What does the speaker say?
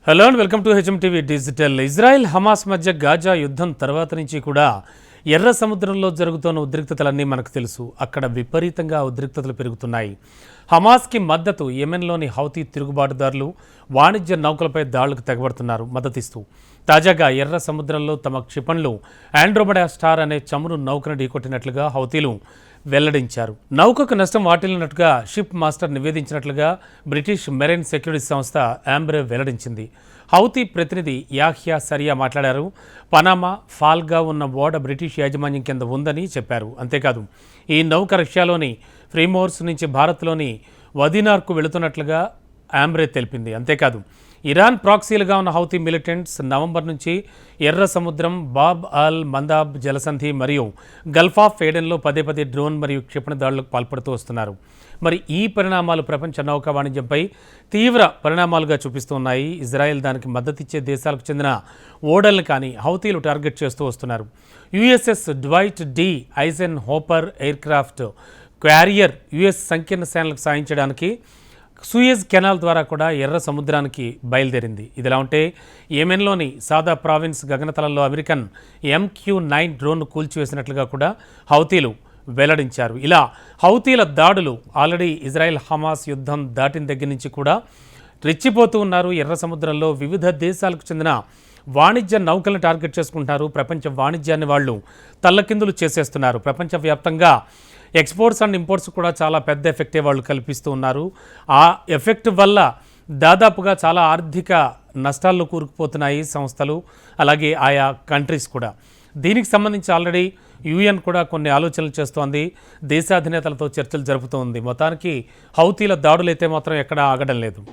Hello and welcome to HMTV digital. Israel Hamas మధ్య Gaza యుద్ధం తర్వాత నుంచి కూడా ఎర్ర సముద్రంలో జరుగుతున్న ఉద్రిక్తతలన్నీ మనకు తెలుసు. అక్కడ విపరీతంగా ఉద్రిక్తతలు పెరుగుతున్నాయి. హమాస్కి మద్దతు యెమెన్లోని హౌతీ తిరుగుబాటుదారులు వాణిజ్య నౌకలపై దాడులకు తెగబడుతున్నారు మద్దతిస్తూ. తాజాగా ఎర్ర సముద్రంలో తమ క్షిపణులు ఆండ్రోమెడా స్టార్ అనే చమురు నౌకను ఢీకొట్టినట్లుగా హౌతీలు వెల్లడించారు. నౌకకు నష్టం వాటిల్లినట్టుగా షిప్ మాస్టర్ నివేదించినట్లుగా బ్రిటిష్ మెరైన్ సెక్యూరిటీ సంస్థ ఆంబ్రే వెల్లడించింది. హౌతీ ప్రతినిధి యాహ్యా సరియా మాట్లాడారు. పనామా, ఫాల్గా ఉన్న ఓడ బ్రిటిష్ యాజమాన్యం కింద ఉందని చెప్పారు. అంతేకాదు, ఈ నౌక రష్యాలోని ఫ్రీమోర్స్ నుంచి భారత్లోని వదినార్కు వెళుతున్నట్లుగా ఆంబ్రే తెలిపింది. అంతేకాదు, ఇరాన్ ప్రాక్సీలుగా ఉన్న హౌతీ మిలిటెంట్స్ నవంబర్ నుంచి ఎర్ర సముద్రం, బాబ్ అల్ మందాబ్ జలసంధి మరియు గల్ఫ్ ఆఫ్ ఏడెన్లో పదే పదే డ్రోన్ మరియు క్షిపణి దాడులకు పాల్పడుతూ వస్తున్నారు. మరి ఈ పరిణామాలు ప్రపంచ నౌకా వాణిజ్యంపై తీవ్ర పరిణామాలుగా చూపిస్తున్నాయి. ఇజ్రాయెల్ దానికి మద్దతిచ్చే దేశాలకు చెందిన ఓడల్ని కానీ హౌతీలు టార్గెట్ చేస్తూ వస్తున్నారు. USS Dwight D Eisenhower aircraft carrier US సంకీర్ణ సేనలకు సాయం చేయడానికి సూయజ్ కెనాల్ ద్వారా కూడా ఎర్ర సముద్రానికి బయలుదేరింది. ఇదిలా ఉంటే యెమెన్లోని సాదా ప్రావిన్స్ గగనతలంలో అమెరికన్ MQ-9 డ్రోన్ను కూల్చివేసినట్లుగా కూడా హౌతీలు వెల్లడించారు. ఇలా హౌతీల దాడులు ఆల్రెడీ ఇజ్రాయెల్ హమాస్ యుద్ధం దాటిన దగ్గర నుంచి కూడా రెచ్చిపోతూ ఉన్నారు. ఎర్ర సముద్రంలో వివిధ దేశాలకు చెందిన వాణిజ్య నౌకలను టార్గెట్ చేసుకుంటున్నారు. ప్రపంచ వాణిజ్యాన్ని వాళ్ళు తల్లకిందులు చేసేస్తున్నారు. ప్రపంచవ్యాప్తంగా ఎక్స్పోర్ట్స్ అండ్ ఇంపోర్ట్స్ కూడా చాలా పెద్ద ఎఫెక్టే వాళ్ళు కల్పిస్తూ ఉన్నారు. ఆ ఎఫెక్ట్ వల్ల దాదాపుగా చాలా ఆర్థిక నష్టాల్లో కూరుకుపోతున్నాయి సంస్థలు, అలాగే ఆయా కంట్రీస్ కూడా. దీనికి సంబంధించి ఆల్రెడీ UN కూడా కొన్ని ఆలోచనలు చేస్తోంది. దేశాధినేతలతో చర్చలు జరుపుతోంది. మొత్తానికి హౌతీల దాడులైతే మాత్రం ఎక్కడా ఆగడం లేదు.